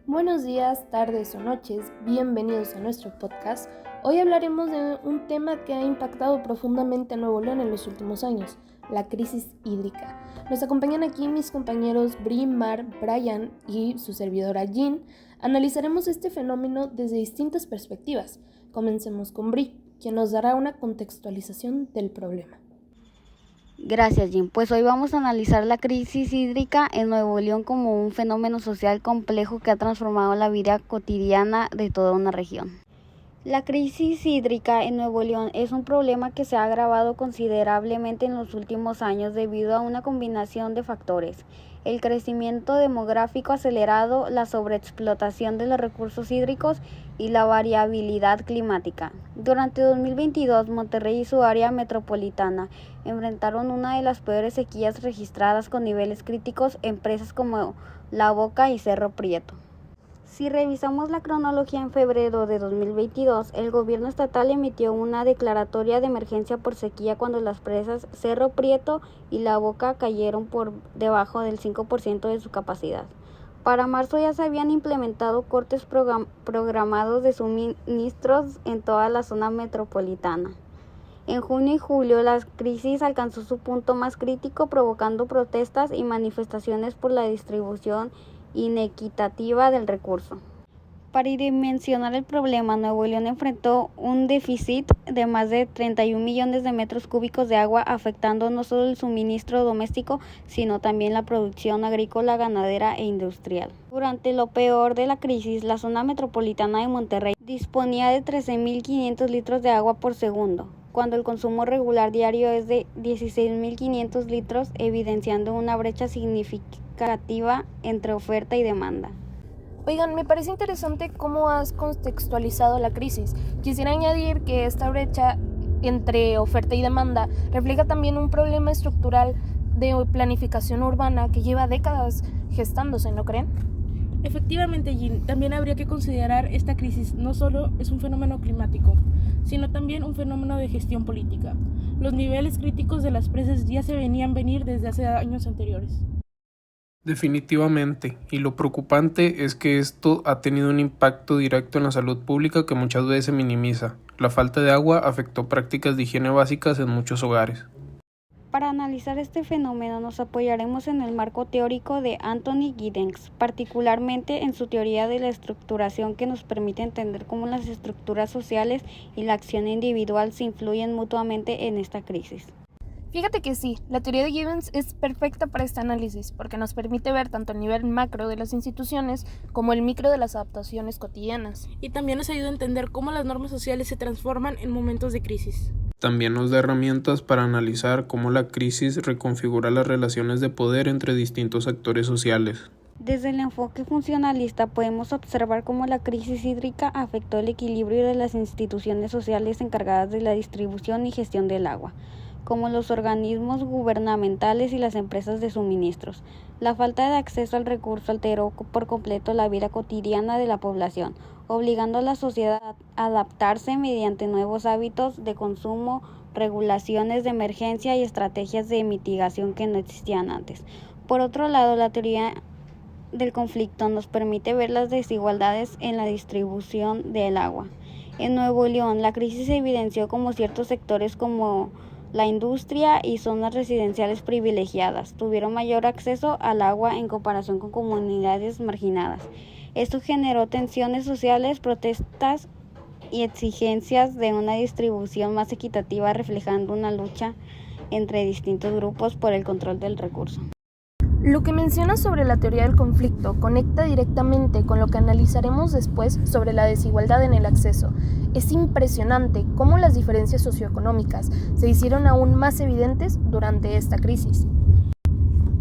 Buenos días, tardes o noches, bienvenidos a nuestro podcast. Hoy hablaremos de un tema que ha impactado profundamente a Nuevo León en los últimos años, la crisis hídrica. Nos acompañan aquí mis compañeros Bri, Mar, Brian y su servidora Jean. Analizaremos este fenómeno desde distintas perspectivas. Comencemos con Bri, quien nos dará una contextualización del problema. Gracias, Jim. Pues hoy vamos a analizar la crisis hídrica en Nuevo León como un fenómeno social complejo que ha transformado la vida cotidiana de toda una región. La crisis hídrica en Nuevo León es un problema que se ha agravado considerablemente en los últimos años debido a una combinación de factores: el crecimiento demográfico acelerado, la sobreexplotación de los recursos hídricos y la variabilidad climática. Durante 2022, Monterrey y su área metropolitana enfrentaron una de las peores sequías registradas con niveles críticos en presas como La Boca y Cerro Prieto. Si revisamos la cronología, en febrero de 2022, el gobierno estatal emitió una declaratoria de emergencia por sequía cuando las presas Cerro Prieto y La Boca cayeron por debajo del 5% de su capacidad. Para marzo ya se habían implementado cortes programados de suministros en toda la zona metropolitana. En junio y julio, la crisis alcanzó su punto más crítico, provocando protestas y manifestaciones por la distribución inequitativa del recurso. Para dimensionar el problema, Nuevo León enfrentó un déficit de más de 31 millones de metros cúbicos de agua, afectando no solo el suministro doméstico, sino también la producción agrícola, ganadera e industrial. Durante lo peor de la crisis, la zona metropolitana de Monterrey disponía de 13.500 litros de agua por segundo, cuando el consumo regular diario es de 16.500 litros, evidenciando una brecha significativa entre oferta y demanda. Oigan, me parece interesante cómo has contextualizado la crisis. Quisiera añadir que esta brecha entre oferta y demanda refleja también un problema estructural de planificación urbana que lleva décadas gestándose, ¿no creen? Efectivamente, Jean, también habría que considerar esta crisis no solo es un fenómeno climático, sino también un fenómeno de gestión política. Los niveles críticos de las presas ya se venían venir desde hace años anteriores. Definitivamente, y lo preocupante es que esto ha tenido un impacto directo en la salud pública que muchas veces se minimiza. La falta de agua afectó prácticas de higiene básicas en muchos hogares. Para analizar este fenómeno nos apoyaremos en el marco teórico de Anthony Giddens, particularmente en su teoría de la estructuración, que nos permite entender cómo las estructuras sociales y la acción individual se influyen mutuamente en esta crisis. Fíjate que sí, la teoría de Giddens es perfecta para este análisis porque nos permite ver tanto el nivel macro de las instituciones como el micro de las adaptaciones cotidianas. Y también nos ayuda a entender cómo las normas sociales se transforman en momentos de crisis. También nos da herramientas para analizar cómo la crisis reconfigura las relaciones de poder entre distintos actores sociales. Desde el enfoque funcionalista podemos observar cómo la crisis hídrica afectó el equilibrio de las instituciones sociales encargadas de la distribución y gestión del agua, como los organismos gubernamentales y las empresas de suministros. La falta de acceso al recurso alteró por completo la vida cotidiana de la población, obligando a la sociedad a adaptarse mediante nuevos hábitos de consumo, regulaciones de emergencia y estrategias de mitigación que no existían antes. Por otro lado, la teoría del conflicto nos permite ver las desigualdades en la distribución del agua. En Nuevo León, la crisis se evidenció como ciertos sectores como la industria y zonas residenciales privilegiadas tuvieron mayor acceso al agua en comparación con comunidades marginadas. Esto generó tensiones sociales, protestas y exigencias de una distribución más equitativa, reflejando una lucha entre distintos grupos por el control del recurso. Lo que mencionas sobre la teoría del conflicto conecta directamente con lo que analizaremos después sobre la desigualdad en el acceso. Es impresionante cómo las diferencias socioeconómicas se hicieron aún más evidentes durante esta crisis.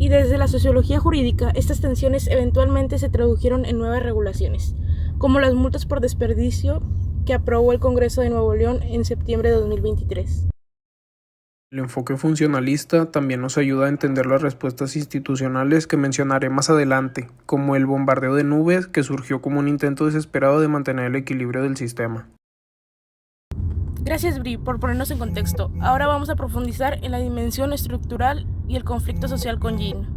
Y desde la sociología jurídica, estas tensiones eventualmente se tradujeron en nuevas regulaciones, como las multas por desperdicio que aprobó el Congreso de Nuevo León en septiembre de 2023. El enfoque funcionalista también nos ayuda a entender las respuestas institucionales que mencionaré más adelante, como el bombardeo de nubes, que surgió como un intento desesperado de mantener el equilibrio del sistema. Gracias, Bri, por ponernos en contexto. Ahora vamos a profundizar en la dimensión estructural y el conflicto social con Jean.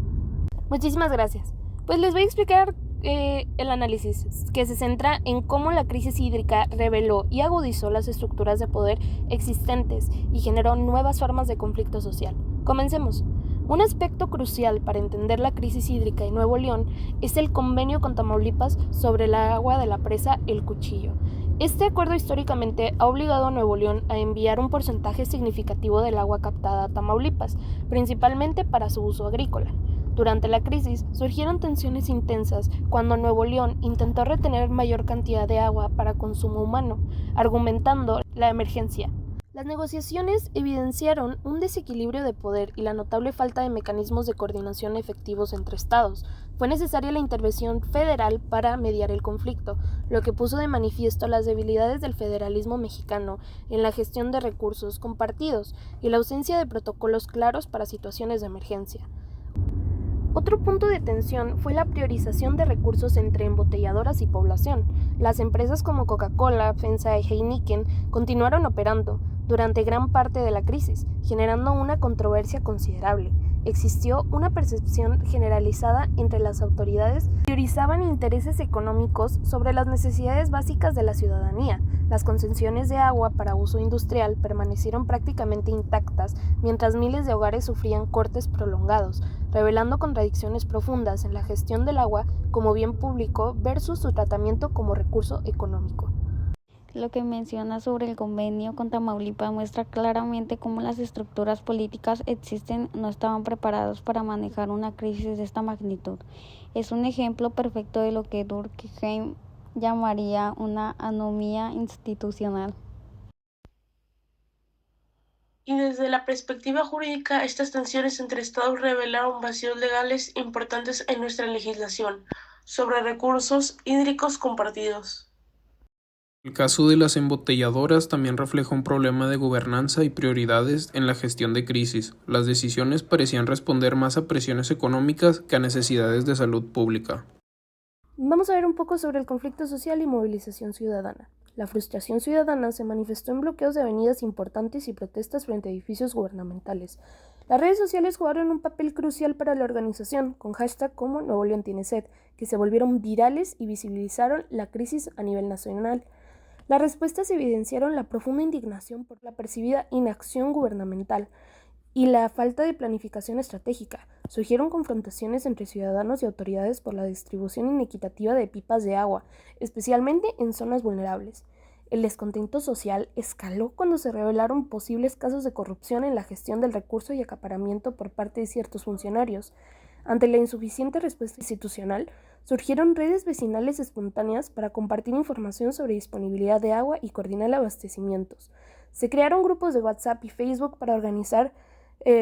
Muchísimas gracias. Pues les voy a explicar el análisis, que se centra en cómo la crisis hídrica reveló y agudizó las estructuras de poder existentes y generó nuevas formas de conflicto social. Comencemos. Un aspecto crucial para entender la crisis hídrica en Nuevo León es el convenio con Tamaulipas sobre el agua de la presa El Cuchillo. Este acuerdo históricamente ha obligado a Nuevo León a enviar un porcentaje significativo del agua captada a Tamaulipas, principalmente para su uso agrícola. Durante la crisis surgieron tensiones intensas cuando Nuevo León intentó retener mayor cantidad de agua para consumo humano, argumentando la emergencia. Las negociaciones evidenciaron un desequilibrio de poder y la notable falta de mecanismos de coordinación efectivos entre estados. Fue necesaria la intervención federal para mediar el conflicto, lo que puso de manifiesto las debilidades del federalismo mexicano en la gestión de recursos compartidos y la ausencia de protocolos claros para situaciones de emergencia. Otro punto de tensión fue la priorización de recursos entre embotelladoras y población. Las empresas como Coca-Cola, FEMSA y Heineken continuaron operando durante gran parte de la crisis, generando una controversia considerable. Existió una percepción generalizada entre las autoridades que priorizaban intereses económicos sobre las necesidades básicas de la ciudadanía. Las concesiones de agua para uso industrial permanecieron prácticamente intactas, mientras miles de hogares sufrían cortes prolongados, revelando contradicciones profundas en la gestión del agua como bien público versus su tratamiento como recurso económico. Lo que menciona sobre el convenio con Tamaulipas muestra claramente cómo las estructuras políticas existentes no estaban preparadas para manejar una crisis de esta magnitud. Es un ejemplo perfecto de lo que Durkheim llamaría una anomía institucional. Y desde la perspectiva jurídica, estas tensiones entre estados revelaron vacíos legales importantes en nuestra legislación sobre recursos hídricos compartidos. El caso de las embotelladoras también refleja un problema de gobernanza y prioridades en la gestión de crisis. Las decisiones parecían responder más a presiones económicas que a necesidades de salud pública. Vamos a ver un poco sobre el conflicto social y movilización ciudadana. La frustración ciudadana se manifestó en bloqueos de avenidas importantes y protestas frente a edificios gubernamentales. Las redes sociales jugaron un papel crucial para la organización, con hashtag como Nuevo León tiene sed, que se volvieron virales y visibilizaron la crisis a nivel nacional. Las respuestas evidenciaron la profunda indignación por la percibida inacción gubernamental y la falta de planificación estratégica. Surgieron confrontaciones entre ciudadanos y autoridades por la distribución inequitativa de pipas de agua, especialmente en zonas vulnerables. El descontento social escaló cuando se revelaron posibles casos de corrupción en la gestión del recurso y acaparamiento por parte de ciertos funcionarios. Ante la insuficiente respuesta institucional, surgieron redes vecinales espontáneas para compartir información sobre disponibilidad de agua y coordinar abastecimientos. Se crearon grupos de WhatsApp y Facebook para organizar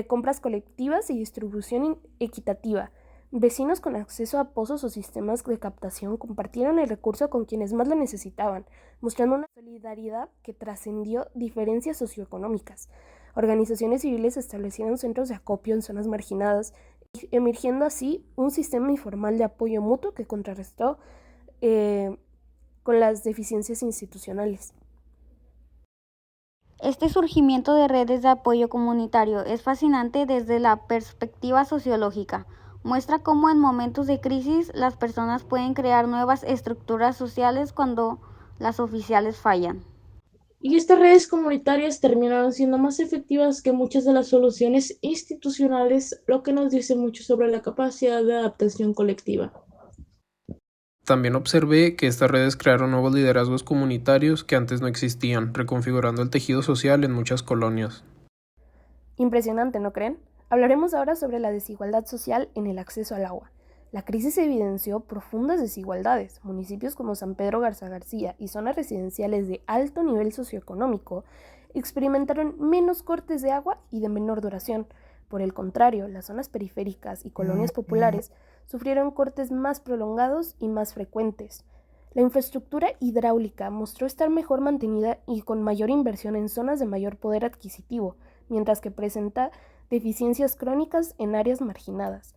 compras colectivas y distribución equitativa. Vecinos con acceso a pozos o sistemas de captación compartieron el recurso con quienes más lo necesitaban, mostrando una solidaridad que trascendió diferencias socioeconómicas. Organizaciones civiles establecieron centros de acopio en zonas marginadas, emergiendo así un sistema informal de apoyo mutuo que contrarrestó con las deficiencias institucionales. Este surgimiento de redes de apoyo comunitario es fascinante desde la perspectiva sociológica. Muestra cómo en momentos de crisis las personas pueden crear nuevas estructuras sociales cuando las oficiales fallan. Y estas redes comunitarias terminaron siendo más efectivas que muchas de las soluciones institucionales, lo que nos dice mucho sobre la capacidad de adaptación colectiva. También observé que estas redes crearon nuevos liderazgos comunitarios que antes no existían, reconfigurando el tejido social en muchas colonias. Impresionante, ¿no creen? Hablaremos ahora sobre la desigualdad social en el acceso al agua. La crisis evidenció profundas desigualdades. Municipios como San Pedro Garza García y zonas residenciales de alto nivel socioeconómico experimentaron menos cortes de agua y de menor duración. Por el contrario, las zonas periféricas y colonias populares sufrieron cortes más prolongados y más frecuentes. La infraestructura hidráulica mostró estar mejor mantenida y con mayor inversión en zonas de mayor poder adquisitivo, mientras que presenta deficiencias crónicas en áreas marginadas.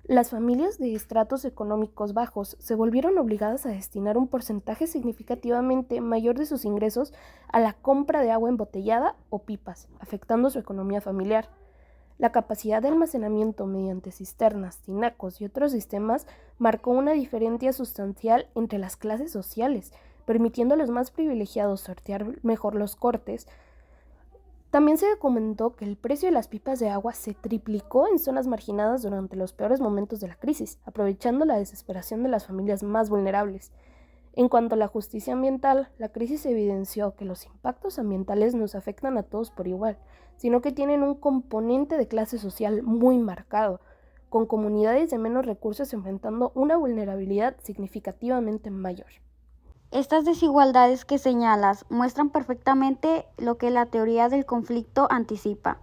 Las familias de estratos económicos bajos se volvieron obligadas a destinar un porcentaje significativamente mayor de sus ingresos a la compra de agua embotellada o pipas, afectando su economía familiar. La capacidad de almacenamiento mediante cisternas, tinacos y otros sistemas marcó una diferencia sustancial entre las clases sociales, permitiendo a los más privilegiados sortear mejor los cortes. También se documentó que el precio de las pipas de agua se triplicó en zonas marginadas durante los peores momentos de la crisis, aprovechando la desesperación de las familias más vulnerables. En cuanto a la justicia ambiental, la crisis evidenció que los impactos ambientales nos afectan a todos por igual, sino que tienen un componente de clase social muy marcado, con comunidades de menos recursos enfrentando una vulnerabilidad significativamente mayor. Estas desigualdades que señalas muestran perfectamente lo que la teoría del conflicto anticipa.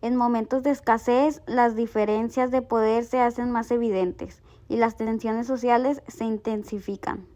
En momentos de escasez, las diferencias de poder se hacen más evidentes y las tensiones sociales se intensifican.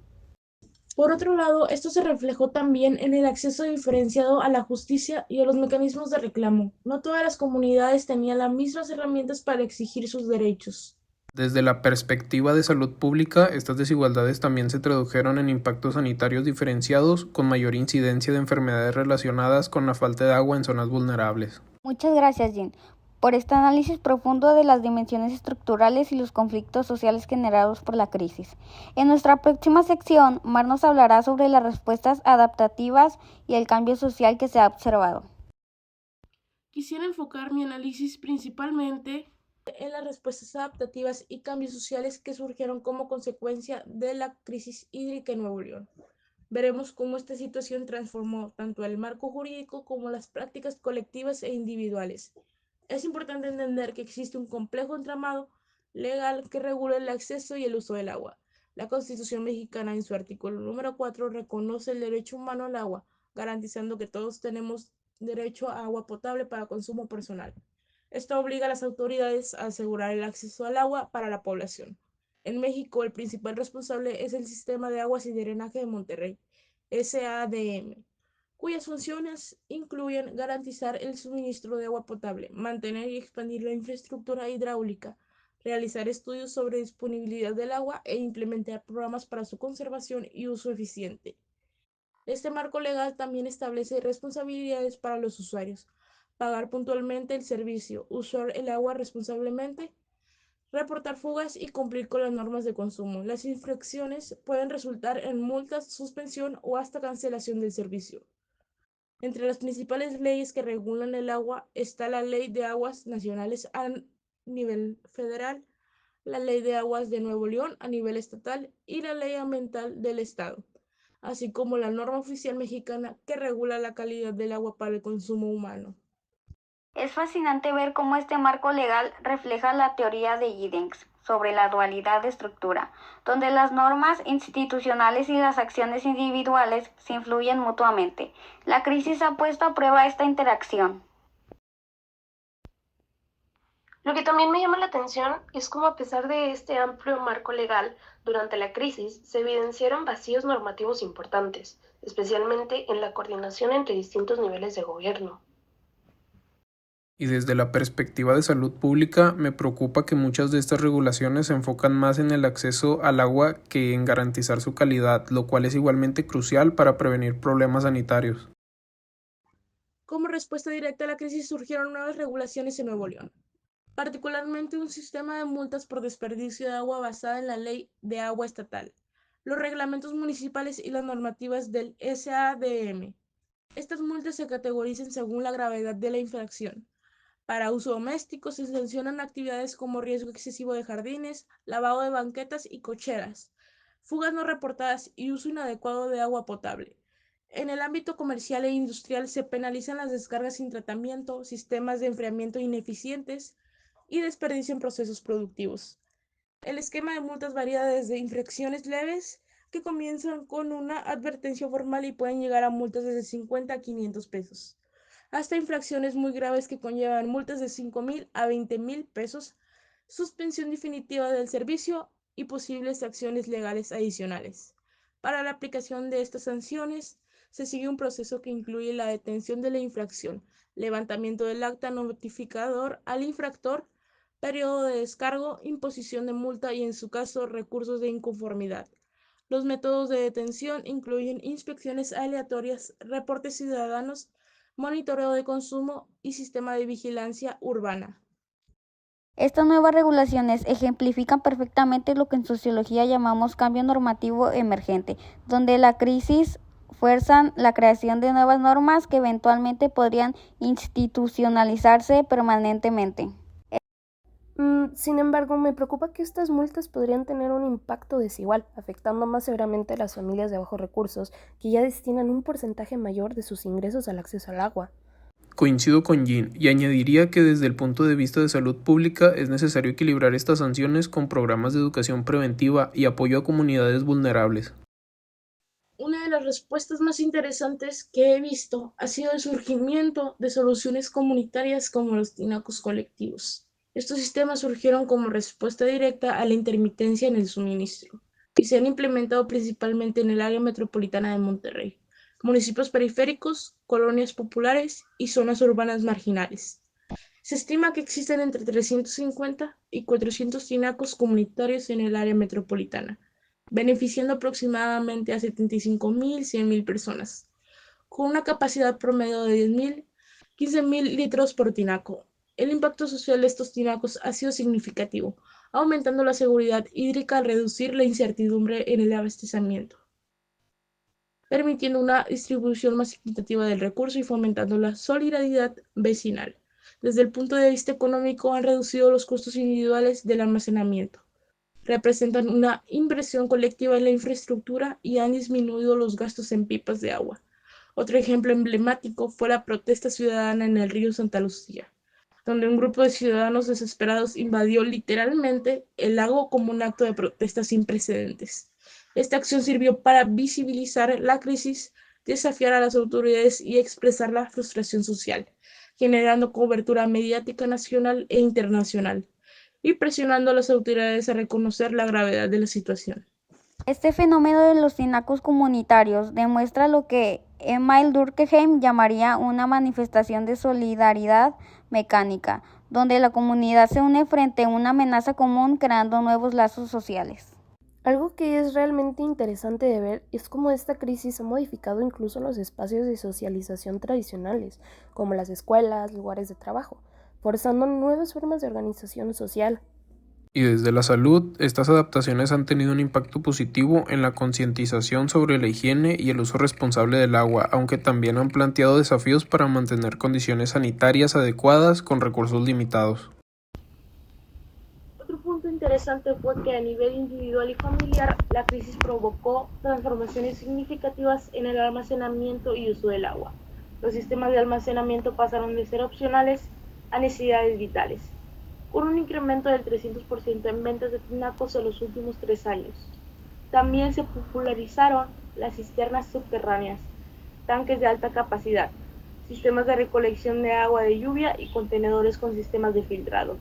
Por otro lado, esto se reflejó también en el acceso diferenciado a la justicia y a los mecanismos de reclamo. No todas las comunidades tenían las mismas herramientas para exigir sus derechos. Desde la perspectiva de salud pública, estas desigualdades también se tradujeron en impactos sanitarios diferenciados, con mayor incidencia de enfermedades relacionadas con la falta de agua en zonas vulnerables. Muchas gracias, Jean, por este análisis profundo de las dimensiones estructurales y los conflictos sociales generados por la crisis. En nuestra próxima sección, Mar nos hablará sobre las respuestas adaptativas y el cambio social que se ha observado. Quisiera enfocar mi análisis principalmente en las respuestas adaptativas y cambios sociales que surgieron como consecuencia de la crisis hídrica en Nuevo León. Veremos cómo esta situación transformó tanto el marco jurídico como las prácticas colectivas e individuales. Es importante entender que existe un complejo entramado legal que regula el acceso y el uso del agua. La Constitución mexicana, en su artículo número 4, reconoce el derecho humano al agua, garantizando que todos tenemos derecho a agua potable para consumo personal. Esto obliga a las autoridades a asegurar el acceso al agua para la población. En México, el principal responsable es el Sistema de Aguas y Drenaje de Monterrey, SADM, cuyas funciones incluyen garantizar el suministro de agua potable, mantener y expandir la infraestructura hidráulica, realizar estudios sobre disponibilidad del agua e implementar programas para su conservación y uso eficiente. Este marco legal también establece responsabilidades para los usuarios: pagar puntualmente el servicio, usar el agua responsablemente, reportar fugas y cumplir con las normas de consumo. Las infracciones pueden resultar en multas, suspensión o hasta cancelación del servicio. Entre las principales leyes que regulan el agua está la Ley de Aguas Nacionales a nivel federal, la Ley de Aguas de Nuevo León a nivel estatal y la Ley Ambiental del Estado, así como la norma oficial mexicana que regula la calidad del agua para el consumo humano. Es fascinante ver cómo este marco legal refleja la teoría de Giddens sobre la dualidad de estructura, donde las normas institucionales y las acciones individuales se influyen mutuamente. La crisis ha puesto a prueba esta interacción. Lo que también me llama la atención es cómo, a pesar de este amplio marco legal, durante la crisis se evidenciaron vacíos normativos importantes, especialmente en la coordinación entre distintos niveles de gobierno. Y desde la perspectiva de salud pública, me preocupa que muchas de estas regulaciones se enfocan más en el acceso al agua que en garantizar su calidad, lo cual es igualmente crucial para prevenir problemas sanitarios. Como respuesta directa a la crisis surgieron nuevas regulaciones en Nuevo León, particularmente un sistema de multas por desperdicio de agua basada en la Ley de Agua Estatal, los reglamentos municipales y las normativas del SADM. Estas multas se categorizan según la gravedad de la infracción. Para uso doméstico se sancionan actividades como riesgo excesivo de jardines, lavado de banquetas y cocheras, fugas no reportadas y uso inadecuado de agua potable. En el ámbito comercial e industrial se penalizan las descargas sin tratamiento, sistemas de enfriamiento ineficientes y desperdicio en procesos productivos. El esquema de multas varía desde infracciones leves, que comienzan con una advertencia formal y pueden llegar a multas desde 50 a 500 pesos, hasta infracciones muy graves que conllevan multas de 5,000 a 20,000 pesos, suspensión definitiva del servicio y posibles acciones legales adicionales. Para la aplicación de estas sanciones, se sigue un proceso que incluye la detención de la infracción, levantamiento del acta notificador al infractor, periodo de descargo, imposición de multa y, en su caso, recursos de inconformidad. Los métodos de detención incluyen inspecciones aleatorias, reportes ciudadanos, monitoreo de consumo y sistema de vigilancia urbana. Estas nuevas regulaciones ejemplifican perfectamente lo que en sociología llamamos cambio normativo emergente, donde la crisis fuerzan la creación de nuevas normas que eventualmente podrían institucionalizarse permanentemente. Sin embargo, me preocupa que estas multas podrían tener un impacto desigual, afectando más severamente a las familias de bajos recursos, que ya destinan un porcentaje mayor de sus ingresos al acceso al agua. Coincido con Jean y añadiría que desde el punto de vista de salud pública es necesario equilibrar estas sanciones con programas de educación preventiva y apoyo a comunidades vulnerables. Una de las respuestas más interesantes que he visto ha sido el surgimiento de soluciones comunitarias como los tinacos colectivos. Estos sistemas surgieron como respuesta directa a la intermitencia en el suministro y se han implementado principalmente en el área metropolitana de Monterrey, municipios periféricos, colonias populares y zonas urbanas marginales. Se estima que existen entre 350 y 400 tinacos comunitarios en el área metropolitana, beneficiando aproximadamente a 75.000, 100.000 personas, con una capacidad promedio de 10.000, 15.000 litros por tinaco. El impacto social de estos tinacos ha sido significativo, aumentando la seguridad hídrica al reducir la incertidumbre en el abastecimiento, permitiendo una distribución más equitativa del recurso y fomentando la solidaridad vecinal. Desde el punto de vista económico, han reducido los costos individuales del almacenamiento, representan una inversión colectiva en la infraestructura y han disminuido los gastos en pipas de agua. Otro ejemplo emblemático fue la protesta ciudadana en el río Santa Lucía, donde un grupo de ciudadanos desesperados invadió literalmente el lago como un acto de protesta sin precedentes. Esta acción sirvió para visibilizar la crisis, desafiar a las autoridades y expresar la frustración social, generando cobertura mediática nacional e internacional y presionando a las autoridades a reconocer la gravedad de la situación. Este fenómeno de los tinacos comunitarios demuestra lo que Emil Durkheim llamaría una manifestación de solidaridad mecánica, donde la comunidad se une frente a una amenaza común creando nuevos lazos sociales. Algo que es realmente interesante de ver es cómo esta crisis ha modificado incluso los espacios de socialización tradicionales, como las escuelas, lugares de trabajo, forzando nuevas formas de organización social. Y desde la salud, estas adaptaciones han tenido un impacto positivo en la concientización sobre la higiene y el uso responsable del agua, aunque también han planteado desafíos para mantener condiciones sanitarias adecuadas con recursos limitados. Otro punto interesante fue que a nivel individual y familiar, la crisis provocó transformaciones significativas en el almacenamiento y uso del agua. Los sistemas de almacenamiento pasaron de ser opcionales a necesidades vitales, con un incremento del 300% en ventas de tinacos en los últimos 3 años. También se popularizaron las cisternas subterráneas, tanques de alta capacidad, sistemas de recolección de agua de lluvia y contenedores con sistemas de filtrado.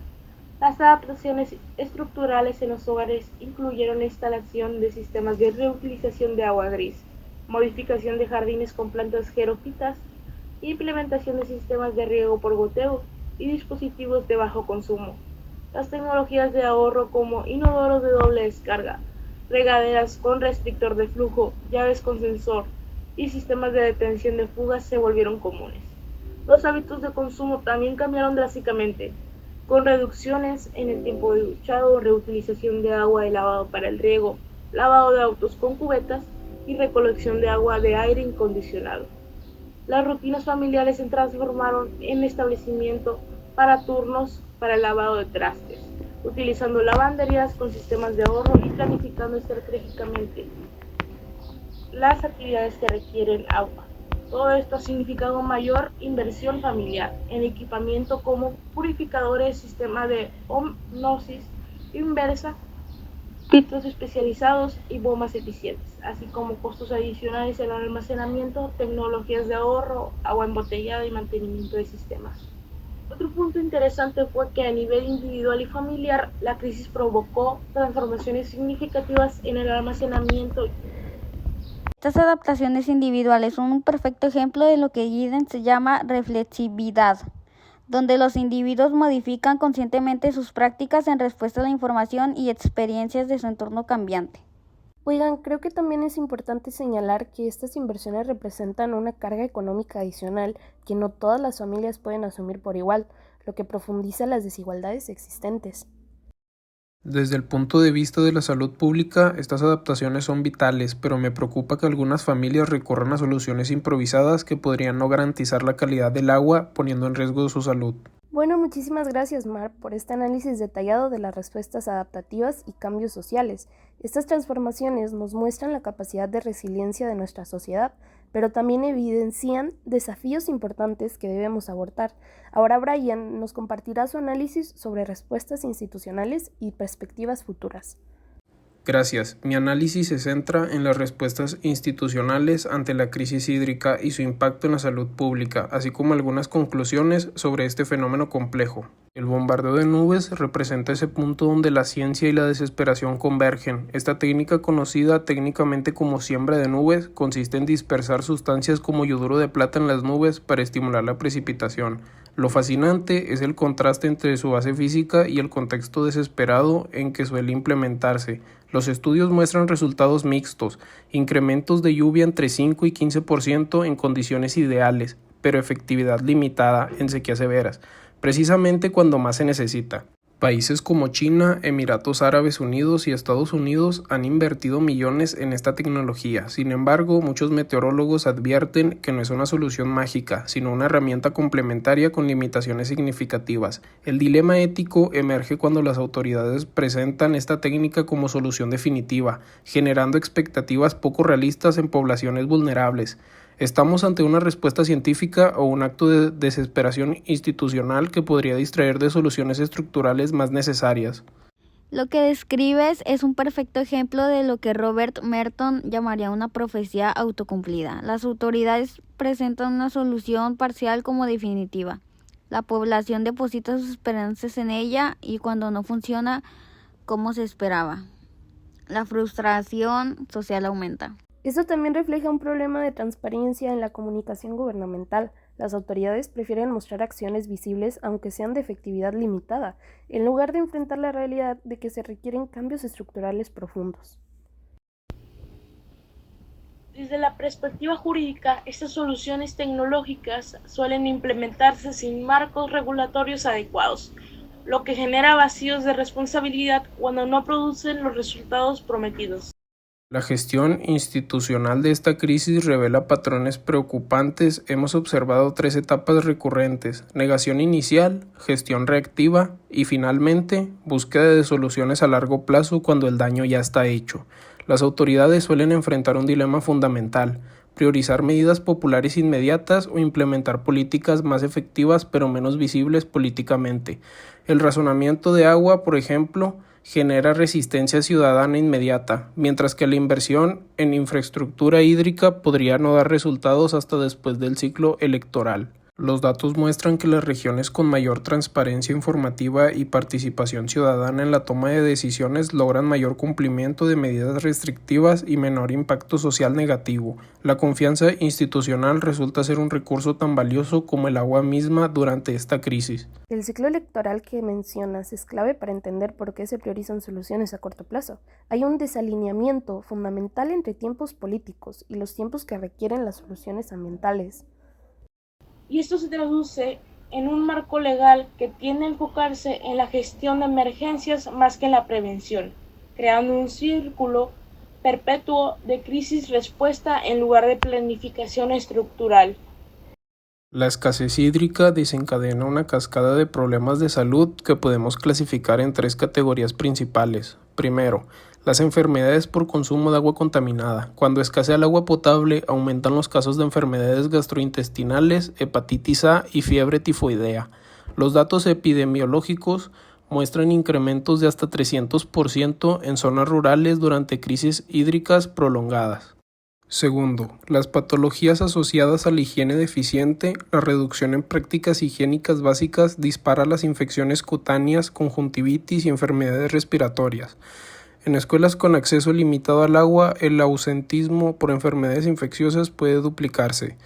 Las adaptaciones estructurales en los hogares incluyeron la instalación de sistemas de reutilización de agua gris, modificación de jardines con plantas xerófitas, implementación de sistemas de riego por goteo y dispositivos de bajo consumo. Las tecnologías de ahorro como inodoros de doble descarga, regaderas con restrictor de flujo, llaves con sensor y sistemas de detención de fugas se volvieron comunes. Los hábitos de consumo también cambiaron drásticamente, con reducciones en el tiempo de duchado, reutilización de agua de lavado para el riego, lavado de autos con cubetas y recolección de agua de aire incondicionado. Las rutinas familiares se transformaron en establecimiento para turnos para el lavado de trastes, utilizando lavanderías con sistemas de ahorro y planificando estratégicamente las actividades que requieren agua. Todo esto ha significado mayor inversión familiar en equipamiento como purificadores, sistema de osmosis inversa, filtros especializados y bombas eficientes, así como costos adicionales en el almacenamiento, tecnologías de ahorro, agua embotellada y mantenimiento de sistemas. Otro punto interesante fue que a nivel individual y familiar, la crisis provocó transformaciones significativas en el almacenamiento. Estas adaptaciones individuales son un perfecto ejemplo de lo que Giddens llama reflexividad, donde los individuos modifican conscientemente sus prácticas en respuesta a la información y experiencias de su entorno cambiante. Oigan, creo que también es importante señalar que estas inversiones representan una carga económica adicional que no todas las familias pueden asumir por igual, lo que profundiza las desigualdades existentes. Desde el punto de vista de la salud pública, estas adaptaciones son vitales, pero me preocupa que algunas familias recurran a soluciones improvisadas que podrían no garantizar la calidad del agua, poniendo en riesgo su salud. Bueno, muchísimas gracias, Mar, por este análisis detallado de las respuestas adaptativas y cambios sociales. Estas transformaciones nos muestran la capacidad de resiliencia de nuestra sociedad, pero también evidencian desafíos importantes que debemos abordar. Ahora Brian nos compartirá su análisis sobre respuestas institucionales y perspectivas futuras. Gracias. Mi análisis se centra en las respuestas institucionales ante la crisis hídrica y su impacto en la salud pública, así como algunas conclusiones sobre este fenómeno complejo. El bombardeo de nubes representa ese punto donde la ciencia y la desesperación convergen. Esta técnica, conocida técnicamente como siembra de nubes, consiste en dispersar sustancias como yoduro de plata en las nubes para estimular la precipitación. Lo fascinante es el contraste entre su base física y el contexto desesperado en que suele implementarse. Los estudios muestran resultados mixtos, incrementos de lluvia entre 5 y 15% en condiciones ideales, pero efectividad limitada en sequías severas, precisamente cuando más se necesita. Países como China, Emiratos Árabes Unidos y Estados Unidos han invertido millones en esta tecnología. Sin embargo, muchos meteorólogos advierten que no es una solución mágica, sino una herramienta complementaria con limitaciones significativas. El dilema ético emerge cuando las autoridades presentan esta técnica como solución definitiva, generando expectativas poco realistas en poblaciones vulnerables. ¿Estamos ante una respuesta científica o un acto de desesperación institucional que podría distraer de soluciones estructurales más necesarias? Lo que describes es un perfecto ejemplo de lo que Robert Merton llamaría una profecía autocumplida. Las autoridades presentan una solución parcial como definitiva. La población deposita sus esperanzas en ella y cuando no funciona como se esperaba, la frustración social aumenta. Esto también refleja un problema de transparencia en la comunicación gubernamental. Las autoridades prefieren mostrar acciones visibles aunque sean de efectividad limitada, en lugar de enfrentar la realidad de que se requieren cambios estructurales profundos. Desde la perspectiva jurídica, estas soluciones tecnológicas suelen implementarse sin marcos regulatorios adecuados, lo que genera vacíos de responsabilidad cuando no producen los resultados prometidos. La gestión institucional de esta crisis revela patrones preocupantes. Hemos observado 3 etapas recurrentes: negación inicial, gestión reactiva y finalmente búsqueda de soluciones a largo plazo cuando el daño ya está hecho. Las autoridades suelen enfrentar un dilema fundamental: priorizar medidas populares inmediatas o implementar políticas más efectivas pero menos visibles políticamente. El racionamiento de agua, por ejemplo, genera resistencia ciudadana inmediata, mientras que la inversión en infraestructura hídrica podría no dar resultados hasta después del ciclo electoral. Los datos muestran que las regiones con mayor transparencia informativa y participación ciudadana en la toma de decisiones logran mayor cumplimiento de medidas restrictivas y menor impacto social negativo. La confianza institucional resulta ser un recurso tan valioso como el agua misma durante esta crisis. El ciclo electoral que mencionas es clave para entender por qué se priorizan soluciones a corto plazo. Hay un desalineamiento fundamental entre tiempos políticos y los tiempos que requieren las soluciones ambientales. Y esto se traduce en un marco legal que tiende a enfocarse en la gestión de emergencias más que en la prevención, creando un círculo perpetuo de crisis-respuesta en lugar de planificación estructural. La escasez hídrica desencadena una cascada de problemas de salud que podemos clasificar en 3 categorías principales. Primero, las enfermedades por consumo de agua contaminada. Cuando escasea el agua potable, aumentan los casos de enfermedades gastrointestinales, hepatitis A y fiebre tifoidea. Los datos epidemiológicos muestran incrementos de hasta 300% en zonas rurales durante crisis hídricas prolongadas. Segundo, las patologías asociadas a la higiene deficiente. La reducción en prácticas higiénicas básicas dispara las infecciones cutáneas, conjuntivitis y enfermedades respiratorias. En escuelas con acceso limitado al agua, el ausentismo por enfermedades infecciosas puede duplicarse.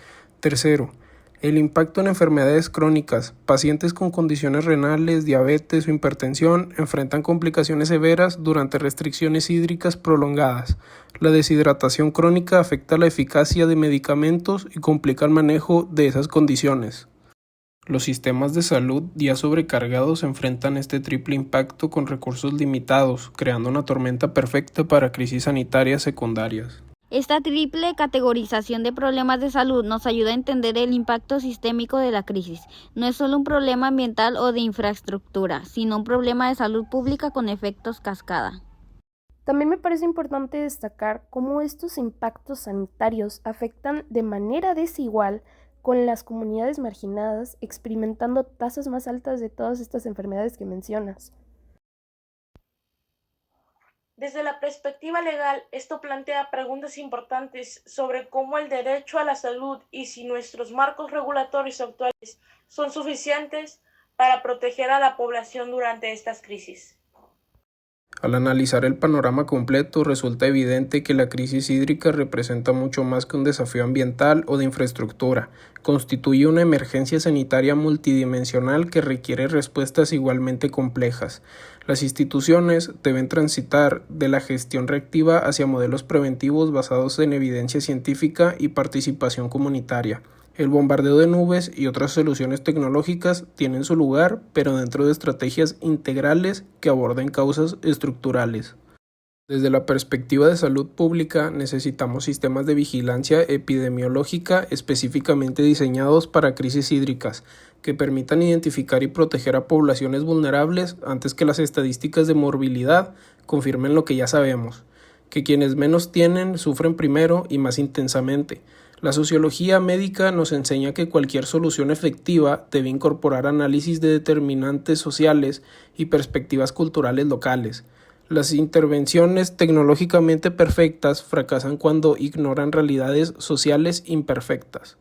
Tercero, el impacto en enfermedades crónicas. Pacientes con condiciones renales, diabetes o hipertensión enfrentan complicaciones severas durante restricciones hídricas prolongadas. La deshidratación crónica afecta la eficacia de medicamentos y complica el manejo de esas condiciones. Los sistemas de salud ya sobrecargados enfrentan este triple impacto con recursos limitados, creando una tormenta perfecta para crisis sanitarias secundarias. Esta triple categorización de problemas de salud nos ayuda a entender el impacto sistémico de la crisis. No es solo un problema ambiental o de infraestructura, sino un problema de salud pública con efectos cascada. También me parece importante destacar cómo estos impactos sanitarios afectan de manera desigual con las comunidades marginadas, experimentando tasas más altas de todas estas enfermedades que mencionas. Desde la perspectiva legal, esto plantea preguntas importantes sobre cómo el derecho a la salud y si nuestros marcos regulatorios actuales son suficientes para proteger a la población durante estas crisis. Al analizar el panorama completo, resulta evidente que la crisis hídrica representa mucho más que un desafío ambiental o de infraestructura. Constituye una emergencia sanitaria multidimensional que requiere respuestas igualmente complejas. Las instituciones deben transitar de la gestión reactiva hacia modelos preventivos basados en evidencia científica y participación comunitaria. El bombardeo de nubes y otras soluciones tecnológicas tienen su lugar, pero dentro de estrategias integrales que aborden causas estructurales. Desde la perspectiva de salud pública, necesitamos sistemas de vigilancia epidemiológica específicamente diseñados para crisis hídricas, que permitan identificar y proteger a poblaciones vulnerables antes que las estadísticas de morbilidad confirmen lo que ya sabemos, que quienes menos tienen sufren primero y más intensamente. La sociología médica nos enseña que cualquier solución efectiva debe incorporar análisis de determinantes sociales y perspectivas culturales locales. Las intervenciones tecnológicamente perfectas fracasan cuando ignoran realidades sociales imperfectas.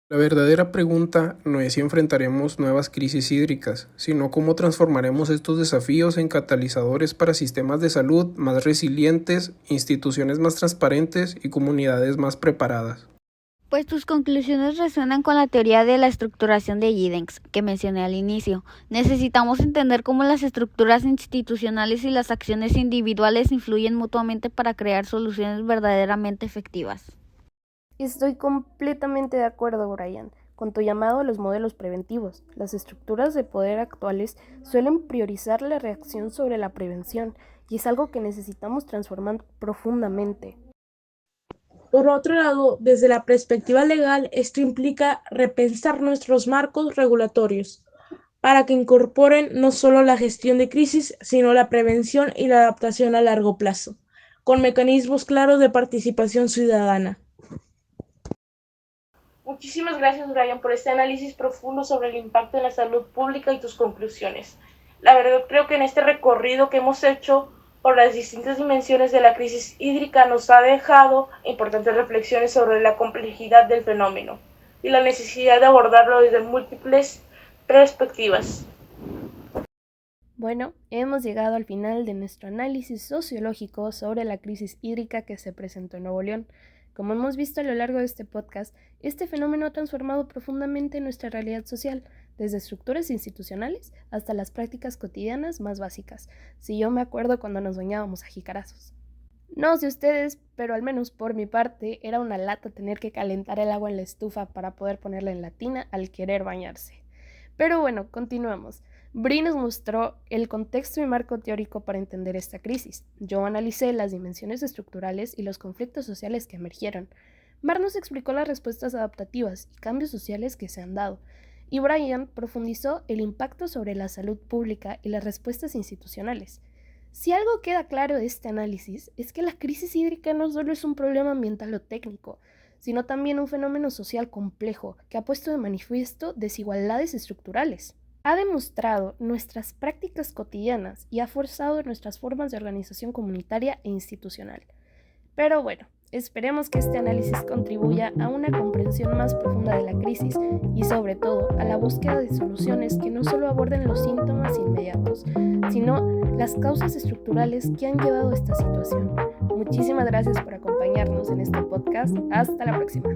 La verdadera pregunta no es si enfrentaremos nuevas crisis hídricas, sino cómo transformaremos estos desafíos en catalizadores para sistemas de salud más resilientes, instituciones más transparentes y comunidades más preparadas. Pues tus conclusiones resuenan con la teoría de la estructuración de Giddens, que mencioné al inicio. Necesitamos entender cómo las estructuras institucionales y las acciones individuales influyen mutuamente para crear soluciones verdaderamente efectivas. Estoy completamente de acuerdo, Brian, con tu llamado a los modelos preventivos. Las estructuras de poder actuales suelen priorizar la reacción sobre la prevención, y es algo que necesitamos transformar profundamente. Por otro lado, desde la perspectiva legal, esto implica repensar nuestros marcos regulatorios para que incorporen no solo la gestión de crisis, sino la prevención y la adaptación a largo plazo, con mecanismos claros de participación ciudadana. Muchísimas gracias, Brian, por este análisis profundo sobre el impacto en la salud pública y tus conclusiones. La verdad, creo que en este recorrido que hemos hecho por las distintas dimensiones de la crisis hídrica nos ha dejado importantes reflexiones sobre la complejidad del fenómeno y la necesidad de abordarlo desde múltiples perspectivas. Bueno, hemos llegado al final de nuestro análisis sociológico sobre la crisis hídrica que se presentó en Nuevo León. Como hemos visto a lo largo de este podcast, este fenómeno ha transformado profundamente nuestra realidad social, desde estructuras institucionales hasta las prácticas cotidianas más básicas. Si yo me acuerdo cuando nos bañábamos a jicarazos. No sé ustedes, pero al menos por mi parte era una lata tener que calentar el agua en la estufa para poder ponerla en la tina al querer bañarse. Pero bueno, continuamos. Bri nos mostró el contexto y marco teórico para entender esta crisis. Yo analicé las dimensiones estructurales y los conflictos sociales que emergieron. Mar nos explicó las respuestas adaptativas y cambios sociales que se han dado. Y Brian profundizó el impacto sobre la salud pública y las respuestas institucionales. Si algo queda claro de este análisis es que la crisis hídrica no solo es un problema ambiental o técnico, sino también un fenómeno social complejo que ha puesto de manifiesto desigualdades estructurales. Ha demostrado nuestras prácticas cotidianas y ha forzado nuestras formas de organización comunitaria e institucional. Pero bueno, esperemos que este análisis contribuya a una comprensión más profunda de la crisis y sobre todo a la búsqueda de soluciones que no solo aborden los síntomas inmediatos, sino las causas estructurales que han llevado a esta situación. Muchísimas gracias por acompañarnos en este podcast. Hasta la próxima.